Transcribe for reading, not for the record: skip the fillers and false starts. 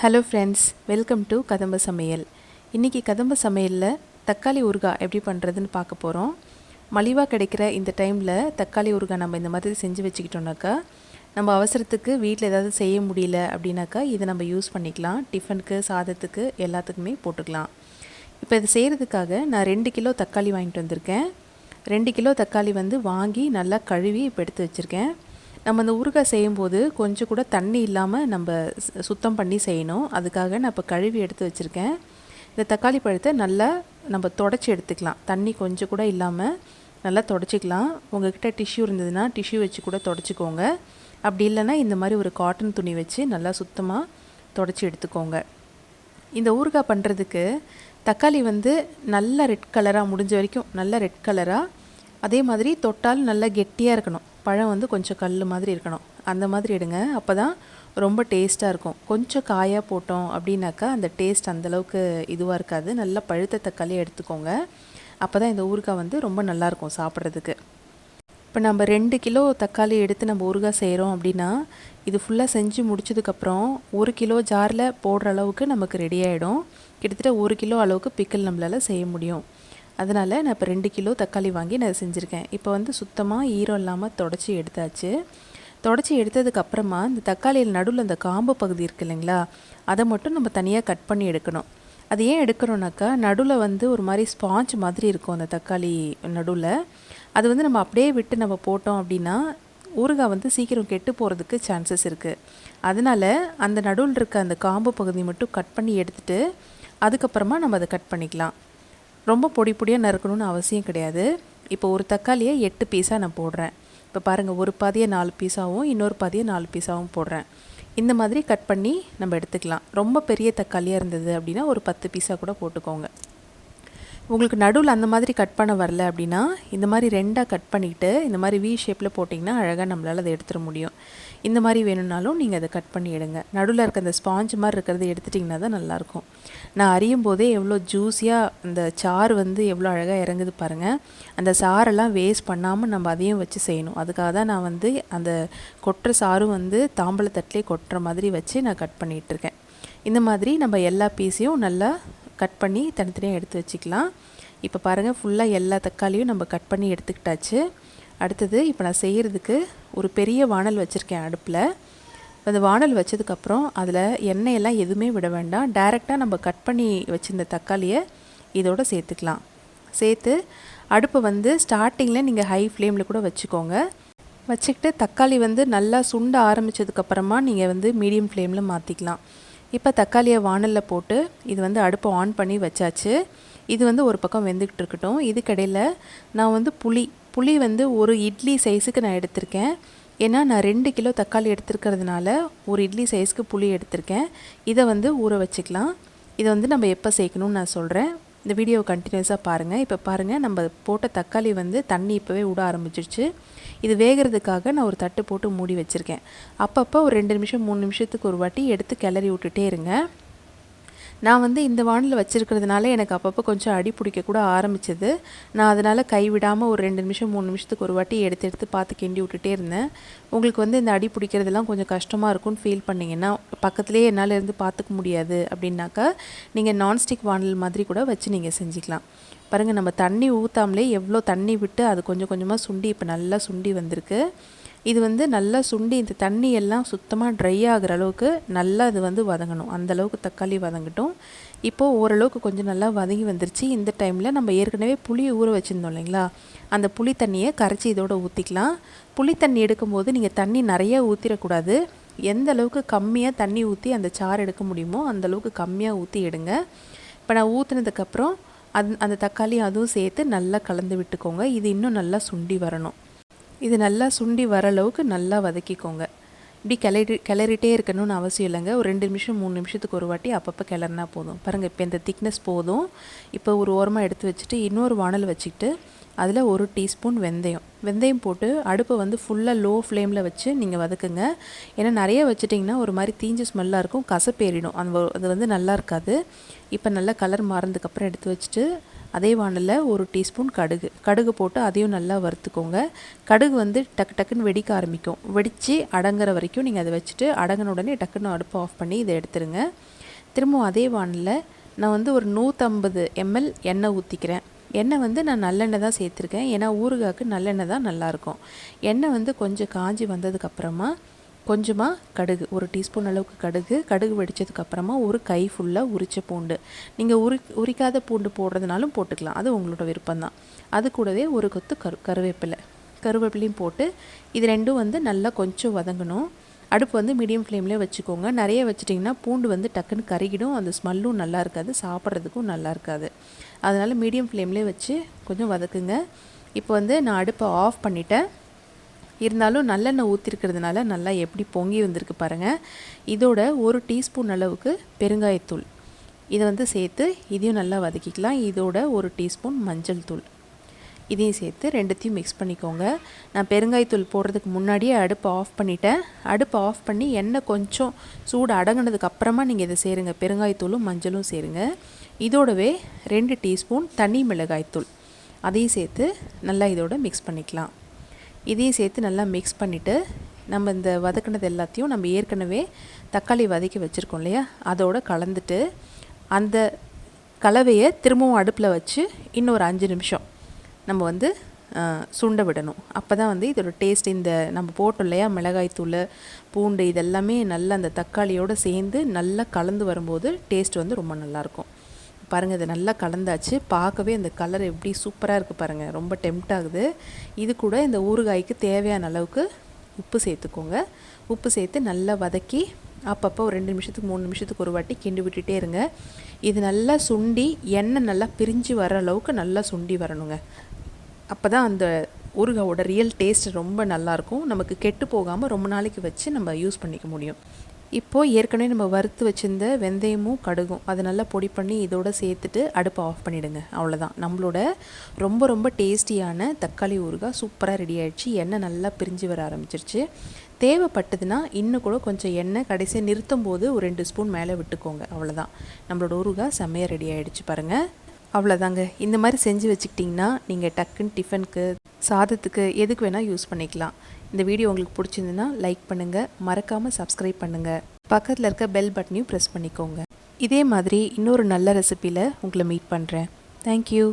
Hello friends, welcome to கதம்ப சமையல். இன்றைக்கி கதம்ப சமையலில் தக்காளி ஊறுகாய் எப்படி பண்ணுறதுன்னு பார்க்க போகிறோம். மலிவாக கிடைக்கிற இந்த டைமில் தக்காளி ஊறுகாய் நம்ம இந்த மாதிரி செஞ்சு வச்சுக்கிட்டோம்னாக்கா, நம்ம அவசரத்துக்கு வீட்டில் ஏதாவது செய்ய முடியல அப்படின்னாக்கா இதை நம்ம யூஸ் பண்ணிக்கலாம். டிஃபனுக்கு, சாதத்துக்கு எல்லாத்துக்குமே போட்டுக்கலாம். இப்போ இது செய்கிறதுக்காக நான் 2 கிலோ தக்காளி வாங்கிட்டு வந்திருக்கேன். 2 கிலோ தக்காளி வாங்கி நல்லா கழுவி இப்போ எடுத்து வச்சுருக்கேன். நம்ம அந்த ஊறுகாய் செய்யும்போது கொஞ்சம் கூட தண்ணி இல்லாமல் நம்ம சுத்தம் பண்ணி செய்யணும். அதுக்காக நான் இப்போ கழுவி எடுத்து வச்சுருக்கேன். இந்த தக்காளி பழத்தை நல்லா நம்ம தொடச்சி எடுத்துக்கலாம். தண்ணி கொஞ்சம் கூட இல்லாமல் நல்லா தொடச்சிக்கலாம். உங்கள்கிட்ட டிஷ்யூ இருந்ததுன்னா டிஷ்யூ வச்சு கூட தொடச்சிக்கோங்க. அப்படி இல்லைன்னா இந்த மாதிரி ஒரு காட்டன் துணி வச்சு நல்லா சுத்தமாக தொடச்சி எடுத்துக்கோங்க. இந்த ஊறுகாய் பண்ணுறதுக்கு தக்காளி நல்லா ரெட் கலராக, முடிஞ்ச வரைக்கும் நல்லா ரெட் கலராக, அதே மாதிரி தொட்டால் நல்லா கெட்டியாக இருக்கணும். பழம் கொஞ்சம் கல் மாதிரி இருக்கணும். அந்த மாதிரி எடுங்க. அப்போ தான் ரொம்ப டேஸ்ட்டாக இருக்கும். கொஞ்சம் காயாக போட்டோம் அப்படின்னாக்கா அந்த டேஸ்ட் அந்தளவுக்கு இதுவாக இருக்காது. நல்லா பழுத்த தக்காளியை எடுத்துக்கோங்க. அப்போ தான் இந்த ஊறுகாய் ரொம்ப நல்லாயிருக்கும் சாப்பிட்றதுக்கு. இப்போ நம்ம 2 கிலோ தக்காளி எடுத்து நம்ம ஊறுகாய் செய்கிறோம் அப்படின்னா, இது ஃபுல்லாக செஞ்சு முடிச்சதுக்கப்புறம் 1 கிலோ ஜாரில் போடுற அளவுக்கு நமக்கு ரெடி ஆகிடும். கிட்டத்தட்ட 1 கிலோ அளவுக்கு பிக்கல் நம்மளால் செய்ய முடியும். அதனால் நான் இப்போ 2 கிலோ தக்காளி வாங்கி நான் செஞ்சுருக்கேன். இப்போ சுத்தமாக ஈரம் இல்லாமல் தொடச்சி எடுத்தாச்சு. தொடச்சி எடுத்ததுக்கப்புறமா இந்த தக்காளியில் நடுவில் அந்த காம்பு பகுதி இருக்குது இல்லைங்களா, அதை மட்டும் நம்ம தனியாக கட் பண்ணி எடுக்கணும். அது ஏன் எடுக்கணும்னாக்கா, நடுவில் ஒரு மாதிரி ஸ்பாஞ்ச் மாதிரி இருக்கும் அந்த தக்காளி நடுவில். அது நம்ம அப்படியே விட்டு நம்ம போட்டோம் அப்படின்னா ஊறுகாய் சீக்கிரம் கெட்டு போகிறதுக்கு சான்சஸ் இருக்குது. அதனால் அந்த நடுவில் இருக்க அந்த காம்பு பகுதி மட்டும் கட் பண்ணி எடுத்துகிட்டு அதுக்கப்புறமா நம்ம அதை கட் பண்ணிக்கலாம். ரொம்ப பொடி பொடியாக நறுக்கணும்னு அவசியம் கிடையாது. இப்போ ஒரு தக்காளியை 8 பீஸாக நான் போடுறேன். இப்போ பாருங்கள், ஒரு பாதியை 4 பீஸாகவும் இன்னொரு பாதியை 4 பீஸாகவும் போடுறேன். இந்த மாதிரி கட் பண்ணி நம்ம எடுத்துக்கலாம். ரொம்ப பெரிய தக்காளியாக இருந்தது அப்படின்னா ஒரு 10 பீஸாக கூட போட்டுக்கோங்க. உங்களுக்கு நடுவில் அந்த மாதிரி கட் பண்ண வரல அப்படின்னா இந்த மாதிரி 2ஆக கட் பண்ணிவிட்டு இந்த மாதிரி வி ஷேப்பில் போட்டிங்கன்னா அழகாக நம்மளால் அதை எடுத்துட முடியும். இந்த மாதிரி வேணும்னாலும் நீங்கள் அதை கட் பண்ணி எடுங்க. நடுவில் இருக்க அந்த ஸ்பாஞ்ச் மாதிரி இருக்கிறத எடுத்துட்டிங்கன்னா தான் நல்லாயிருக்கும். நான் அறியும் போதே எவ்வளோ ஜூஸியாக அந்த சாறு எவ்வளோ அழகாக இறங்குது பாருங்கள். அந்த சாரெல்லாம் வேஸ்ட் பண்ணாமல் நம்ம அதையும் வச்சு செய்யணும். அதுக்காக தான் நான் அந்த கொட்டுற சாரும் தாம்பழத்தட்டிலே கொட்டுற மாதிரி வச்சு நான் கட் பண்ணிகிட்ருக்கேன். இந்த மாதிரி நம்ம எல்லா பீஸையும் நல்லா கட் பண்ணி தனித்தனியாக எடுத்து வச்சுக்கலாம். இப்போ பாருங்கள், ஃபுல்லாக எல்லா தக்காளியும் நம்ம கட் பண்ணி எடுத்துக்கிட்டாச்சு. அடுத்தது இப்போ நான் செய்கிறதுக்கு ஒரு பெரிய வாணல் வச்சுருக்கேன் அடுப்பில். அந்த வாணல் வச்சதுக்கப்புறம் அதில் எண்ணெயெல்லாம் எதுவுமே விட வேண்டாம். டைரெக்டாக நம்ம கட் பண்ணி வச்சுருந்த தக்காளியை இதோடு சேர்த்துக்கலாம். சேர்த்து அடுப்பை ஸ்டார்டிங்கில் நீங்கள் ஹை ஃப்ளேமில் கூட வச்சுக்கோங்க. வச்சுக்கிட்டு தக்காளி நல்லா சுண்ட ஆரம்பித்ததுக்கப்புறமா நீங்கள் மீடியம் ஃப்ளேமில் மாற்றிக்கலாம். இப்போ தக்காளியை வாணலில் போட்டு இது அடுப்பை ஆன் பண்ணி வச்சாச்சு. இது ஒரு பக்கம் வெந்துக்கிட்டு இருக்கட்டும். இதுக்கடையில் நான் புளி ஒரு இட்லி சைஸுக்கு நான் எடுத்திருக்கேன். ஏன்னா நான் 2 கிலோ தக்காளி எடுத்துருக்கிறதுனால ஒரு இட்லி சைஸ்க்கு புளி எடுத்திருக்கேன். இதை ஊற வச்சுக்கலாம். இதை நம்ம எப்போ சேர்க்கணும்னு நான் சொல்கிறேன். இந்த வீடியோவை கண்டினியூஸாக பாருங்கள். இப்போ பாருங்கள், நம்ம போட்ட தக்காளி தண்ணி இப்போவே விட ஆரம்பிச்சிருச்சு. இது வேகிறதுக்காக நான் ஒரு தட்டு போட்டு மூடி வச்சுருக்கேன். அப்பப்போ ஒரு 2 நிமிஷம் 3 நிமிஷத்துக்கு ஒரு வாட்டி எடுத்து கிளறி விட்டுட்டே இருங்க. நான் இந்த வாணலில் வச்சுருக்கிறதுனால எனக்கு அப்பப்போ கொஞ்சம் அடி பிடிக்க கூட ஆரம்பிச்சது. நான் அதனால் கைவிடாமல் ஒரு 2 நிமிஷம் 3 நிமிஷத்துக்கு ஒரு வாட்டி எடுத்து பார்த்து கிண்டி விட்டுட்டே இருந்தேன். உங்களுக்கு இந்த அடி பிடிக்கிறதுலாம் கொஞ்சம் கஷ்டமாக இருக்கும்னு ஃபீல் பண்ணிங்கன்னா, பக்கத்துலேயே என்னால் இருந்து பார்த்துக்க முடியாது அப்படின்னாக்கா நீங்கள் நான்ஸ்டிக் வாணல் மாதிரி கூட வச்சு நீங்கள் செஞ்சுக்கலாம். பாருங்கள், நம்ம தண்ணி ஊற்றாமலே எவ்வளோ தண்ணி விட்டு அது கொஞ்சம் கொஞ்சமாக சுண்டி இப்போ நல்லா சுண்டி வந்திருக்கு. இது நல்லா சுண்டி இந்த தண்ணி எல்லாம் சுத்தமாக ட்ரை ஆகிற அளவுக்கு நல்லா இது வதங்கணும். அந்தளவுக்கு தக்காளி வதங்கட்டும். இப்போது ஓரளவுக்கு கொஞ்சம் நல்லா வதங்கி வந்துருச்சு. இந்த டைமில் நம்ம ஏற்கனவே புளி ஊற வச்சுருந்தோம் இல்லைங்களா, அந்த புளி தண்ணியை கரைச்சி இதோடு ஊற்றிக்கலாம். புளி தண்ணி எடுக்கும்போது நீங்கள் தண்ணி நிறையா ஊற்றிடக்கூடாது. எந்த அளவுக்கு கம்மியாக தண்ணி ஊற்றி அந்த சாறு எடுக்க முடியுமோ அந்தளவுக்கு கம்மியாக ஊற்றி எடுங்க. இப்போ நான் ஊற்றுனதுக்கப்புறம் அந்த தக்காளி அதுவும் சேர்த்து நல்லா கலந்து விட்டுக்கோங்க. இது இன்னும் நல்லா சுண்டி வரணும். இது நல்லா சுண்டி வர அளவுக்கு நல்லா வதக்கிக்கோங்க. இப்படி கிளறிட்டே இருக்கணும்னு அவசியம் இல்லைங்க. ஒரு 2 நிமிஷம் 3 நிமிஷத்துக்கு ஒரு வாட்டி அப்பப்போ கிளறினா போதும். பாருங்கள், இப்போ இந்த திக்னஸ் போதும். இப்போ ஒரு ஓரமாக எடுத்து வச்சுட்டு இன்னொரு வாணல் வச்சுக்கிட்டு அதில் 1 டீஸ்பூன் வெந்தயம் போட்டு அடுப்பை ஃபுல்லாக லோ ஃப்ளேமில் வச்சு நீங்கள் வதக்குங்க. ஏன்னா நிறைய வச்சுட்டிங்கன்னா ஒரு மாதிரி தீஞ்ச ஸ்மெல்லாக இருக்கும், கசப்பேறிடும். அது நல்லா இருக்காது. இப்போ நல்லா கலர் மாறினதுக்கப்புறம் எடுத்து வச்சுட்டு அதே வானலில் 1 டீஸ்பூன் கடுகு போட்டு அதையும் நல்லா வறுத்துக்கோங்க. கடுகு வந்து டக்கு டக்குன்னு வெடிக்க ஆரம்பிக்கும். வெடித்து அடங்குற வரைக்கும் நீங்கள் அதை வச்சுட்டு அடங்கின உடனே டக்குன்னு அடுப்பு ஆஃப் பண்ணி இதை எடுத்துருங்க. திரும்பவும் அதே வானலில் நான் வந்து ஒரு 150 ml எண்ணெய் ஊற்றிக்கிறேன். எண்ணெய் வந்து நான் நல்லெண்ணெய் தான் சேர்த்துருக்கேன். ஏன்னா ஊறுகாய்க்கு நல்லெண்ணெய் தான் நல்லாயிருக்கும். எண்ணெய் வந்து கொஞ்சம் காஞ்சி வந்ததுக்கப்புறமா கொஞ்சமாக கடுகு, 1 டீஸ்பூன் அளவுக்கு கடுகு வெடித்ததுக்கப்புறமா ஒரு கை ஃபுல்லாக உரித்த பூண்டு. நீங்கள் உரிக்காத பூண்டு போடுறதுனாலும் போட்டுக்கலாம், அது உங்களோட விருப்பம்தான். அது கூடவே ஒரு கொத்து கருவேப்பிலையும் போட்டு இது ரெண்டும் வந்து நல்லா கொஞ்சம் வதங்கணும். அடுப்பு வந்து மீடியம் ஃப்ளேம்லேயே வச்சுக்கோங்க. நிறைய வச்சிட்டிங்கன்னா பூண்டு வந்து டக்குன்னு கருகிடும், அந்த ஸ்மெல்லும் நல்லா இருக்காது, சாப்பிட்றதுக்கும் நல்லா இருக்காது. அதனால் மீடியம் ஃப்ளேம்லேயே வச்சு கொஞ்சம் வதக்குங்க. இப்போ வந்து நான் அடுப்பை ஆஃப் பண்ணிட்டேன். இருந்தாலும் நல்லெண்ணெய் ஊற்றிருக்கிறதுனால நல்லா எப்படி பொங்கி வந்திருக்கு பாருங்கள். இதோட 1 டீஸ்பூன் அளவுக்கு பெருங்காயத்தூள் இதை வந்து சேர்த்து இதையும் நல்லா வதக்கிக்கலாம். இதோட 1 டீஸ்பூன் மஞ்சள் தூள் இதையும் சேர்த்து ரெண்டுத்தையும் மிக்ஸ் பண்ணிக்கோங்க. நான் பெருங்காயத்தூள் போடுறதுக்கு முன்னாடியே அடுப்பை ஆஃப் பண்ணிட்டேன். அடுப்பை ஆஃப் பண்ணி எண்ணெய் கொஞ்சம் சூடு அடங்கினதுக்கு அப்புறமா நீங்கள் இதை சேருங்க. பெருங்காயத்தூளும் மஞ்சளும் சேருங்க. இதோடவே 2 டீஸ்பூன் தனி மிளகாய்த்தூள் அதையும் சேர்த்து நல்லா இதோட மிக்ஸ் பண்ணிக்கலாம். இதையும் சேர்த்து நல்லா மிக்ஸ் பண்ணிவிட்டு நம்ம இந்த வதக்கினது எல்லாத்தையும் நம்ம ஏற்கனவே தக்காளி வதக்கி வச்சுருக்கோம் இல்லையா, அதோடு கலந்துட்டு அந்த கலவையை திரும்பவும் அடுப்பில் வச்சு இன்னொரு 5 நிமிஷம் நம்ம வந்து சுண்ட விடணும். அப்போ தான் வந்து இதோட டேஸ்ட், இந்த நம்ம போட்டோம் இல்லையா மிளகாய்த்தூள் பூண்டு இதெல்லாமே நல்லா அந்த தக்காளியோடு சேர்ந்து நல்லா கலந்து வரும்போது டேஸ்ட் வந்து ரொம்ப நல்லாயிருக்கும். பாருங்கள், இது நல்லா கலந்தாச்சு. பார்க்கவே அந்த கலர் எப்படி சூப்பராக இருக்குது பாருங்கள், ரொம்ப டெம்ப்ட் ஆகுது. இது கூட இந்த ஊறுகாய்க்கு தேவையான அளவுக்கு உப்பு சேர்த்துக்கோங்க. உப்பு சேர்த்து நல்லா வதக்கி அப்பப்போ ஒரு 2 நிமிஷத்துக்கு 3 நிமிஷத்துக்கு ஒரு வாட்டி கிண்டி விட்டுட்டே இருங்க. இது நல்லா சுண்டி எண்ணெய் நல்லா பிரிஞ்சு வர அளவுக்கு நல்லா சுண்டி வரணுங்க. அப்போ தான் அந்த ஊறுகாயோட ரியல் டேஸ்ட் ரொம்ப நல்லாயிருக்கும். நமக்கு கெட்டு போகாமல் ரொம்ப நாளைக்கு வச்சு நம்ம யூஸ் பண்ணிக்க முடியும். இப்போது ஏற்கனவே நம்ம வறுத்து வச்சுருந்த வெந்தயமும் கடுகும் அதை நல்லா பொடி பண்ணி இதோடு சேர்த்துட்டு அடுப்பை ஆஃப் பண்ணிவிடுங்க. அவ்வளோதான், நம்மளோட ரொம்ப ரொம்ப டேஸ்டியான தக்காளி ஊறுகாய் சூப்பராக ரெடி ஆகிடுச்சு. எண்ணெய் நல்லா பிரிஞ்சு வர ஆரம்பிச்சிருச்சு. தேவைப்பட்டதுன்னா இன்னும் கூட கொஞ்சம் எண்ணெய் கடைசியாக நிறுத்தும் போது ஒரு 2 ஸ்பூன் மேலே விட்டுக்கோங்க. அவ்வளோதான், நம்மளோட ஊறுகாய் செம்மையாக ரெடி ஆகிடுச்சு பாருங்கள். அவ்வளோதாங்க. இந்த மாதிரி செஞ்சு வச்சுக்கிட்டிங்கன்னா நீங்கள் டக்குன்னு டிஃபனுக்கு, சாதத்துக்கு எதுக்கு வேணால் யூஸ் பண்ணிக்கலாம். இந்த வீடியோ உங்களுக்கு பிடிச்சிருந்துன்னா லைக் பண்ணுங்கள், மறக்காமல் சப்ஸ்கிரைப் பண்ணுங்கள், பக்கத்தில் இருக்க பெல் பட்டனையும் ப்ரெஸ் பண்ணிக்கோங்க. இதே மாதிரி இன்னொரு நல்ல ரெசிப்பியில் உங்களை மீட் பண்ணுறேன். தேங்க்யூ.